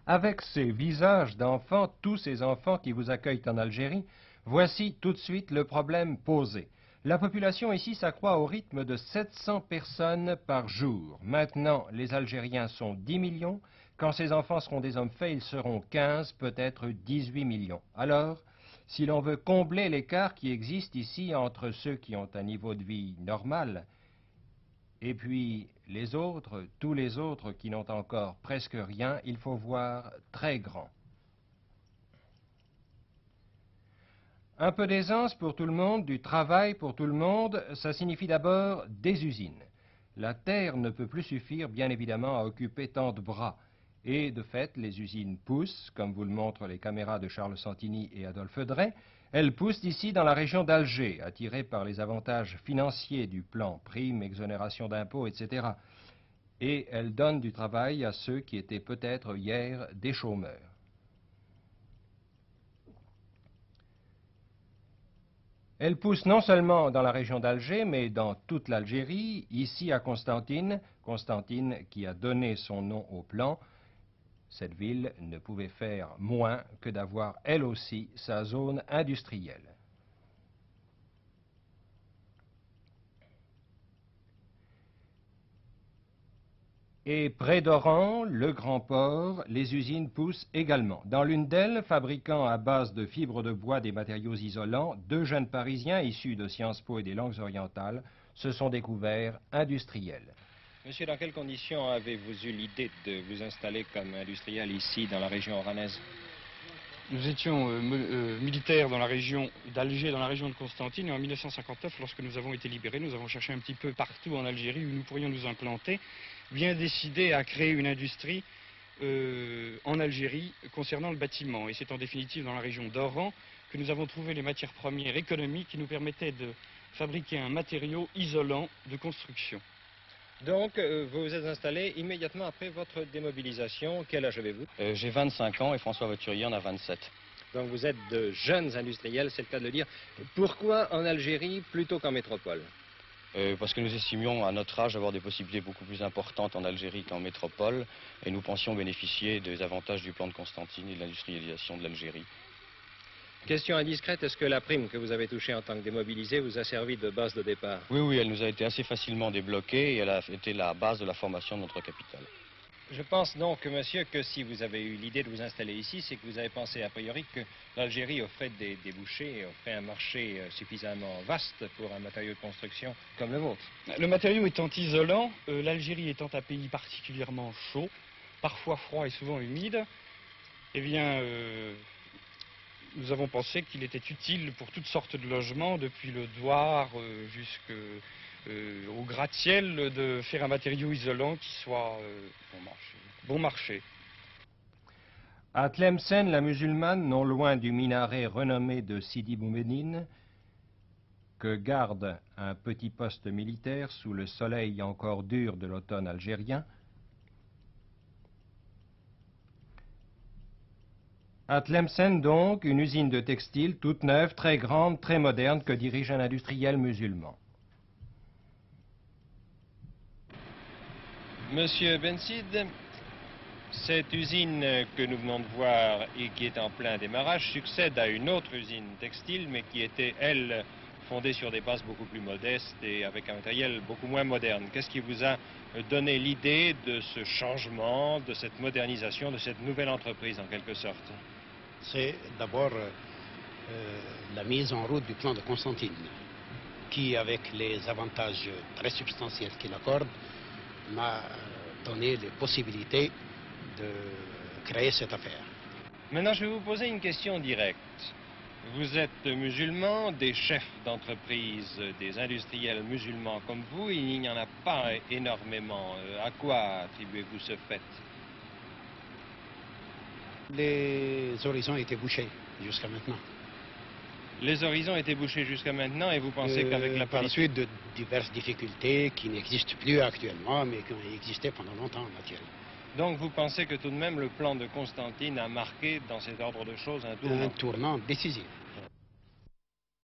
Avec ces visages d'enfants, tous ces enfants qui vous accueillent en Algérie, voici tout de suite le problème posé. La population ici s'accroît au rythme de 700 personnes par jour. Maintenant, les Algériens sont 10 millions. Quand ces enfants seront des hommes faits, ils seront 15, peut-être 18 millions. Alors, si l'on veut combler l'écart qui existe ici entre ceux qui ont un niveau de vie normal et puis les autres, tous les autres qui n'ont encore presque rien, il faut voir très grand. Un peu d'aisance pour tout le monde, du travail pour tout le monde, ça signifie d'abord des usines. La terre ne peut plus suffire, bien évidemment, à occuper tant de bras. Et de fait, les usines poussent, comme vous le montrent les caméras de Charles Santini et Adolphe Drey. Elles poussent ici dans la région d'Alger, attirées par les avantages financiers du plan, primes, exonération d'impôts, etc. Et elles donnent du travail à ceux qui étaient peut-être hier des chômeurs. Elle pousse non seulement dans la région d'Alger, mais dans toute l'Algérie, ici à Constantine, Constantine qui a donné son nom au plan. Cette ville ne pouvait faire moins que d'avoir elle aussi sa zone industrielle. Et près d'Oran, le grand port, les usines poussent également. Dans l'une d'elles, fabriquant à base de fibres de bois des matériaux isolants, deux jeunes Parisiens issus de Sciences Po et des langues orientales se sont découverts industriels. Monsieur, dans quelles conditions avez-vous eu l'idée de vous installer comme industriel ici, dans la région oranaise? Nous étions militaires dans la région d'Alger, dans la région de Constantine, et en 1959, lorsque nous avons été libérés, nous avons cherché un petit peu partout en Algérie où nous pourrions nous implanter, bien décidé à créer une industrie en Algérie concernant le bâtiment. Et c'est en définitive dans la région d'Oran que nous avons trouvé les matières premières économiques qui nous permettaient de fabriquer un matériau isolant de construction. Donc, vous vous êtes installé immédiatement après votre démobilisation. Quel âge avez-vous? J'ai 25 ans et François Voiturier en a 27. Donc, vous êtes de jeunes industriels, c'est le cas de le dire. Pourquoi en Algérie plutôt qu'en métropole? Parce que nous estimions à notre âge avoir des possibilités beaucoup plus importantes en Algérie qu'en métropole et nous pensions bénéficier des avantages du plan de Constantine et de l'industrialisation de l'Algérie. Question indiscrète, est-ce que la prime que vous avez touchée en tant que démobilisé vous a servi de base de départ? Oui, elle nous a été assez facilement débloquée et elle a été la base de la formation de notre capital. Je pense donc, monsieur, que si vous avez eu l'idée de vous installer ici, c'est que vous avez pensé a priori que l'Algérie offrait des débouchés, offrait un marché suffisamment vaste pour un matériau de construction comme le vôtre. Le matériau étant isolant, l'Algérie étant un pays particulièrement chaud, parfois froid et souvent humide, eh bien, nous avons pensé qu'il était utile pour toutes sortes de logements, depuis le douar jusqu'au gratte-ciel, de faire un matériau isolant qui soit bon marché. À Tlemcen, la musulmane, non loin du minaret renommé de Sidi Boumediene, que garde un petit poste militaire sous le soleil encore dur de l'automne algérien, à Tlemcen, donc, une usine de textile toute neuve, très grande, très moderne, que dirige un industriel musulman. Monsieur Bensid, cette usine que nous venons de voir et qui est en plein démarrage succède à une autre usine textile, mais qui était, elle, fondée sur des bases beaucoup plus modestes et avec un matériel beaucoup moins moderne. Qu'est-ce qui vous a donné l'idée de ce changement, de cette modernisation, de cette nouvelle entreprise en quelque sorte? C'est d'abord la mise en route du plan de Constantine, qui, avec les avantages très substantiels qu'il accorde, m'a donné les possibilités de créer cette affaire. Maintenant, je vais vous poser une question directe. Vous êtes musulman, des chefs d'entreprise, des industriels musulmans comme vous, il n'y en a pas énormément. À quoi attribuez-vous ce fait? Les horizons étaient bouchés jusqu'à maintenant. Les horizons étaient bouchés jusqu'à maintenant et vous pensez qu'avec la Par la politique... suite de diverses difficultés qui n'existent plus actuellement, mais qui ont existé pendant longtemps en Algérie. Donc vous pensez que tout de même le plan de Constantine a marqué dans cet ordre de choses un tournant? Un tournant décisif.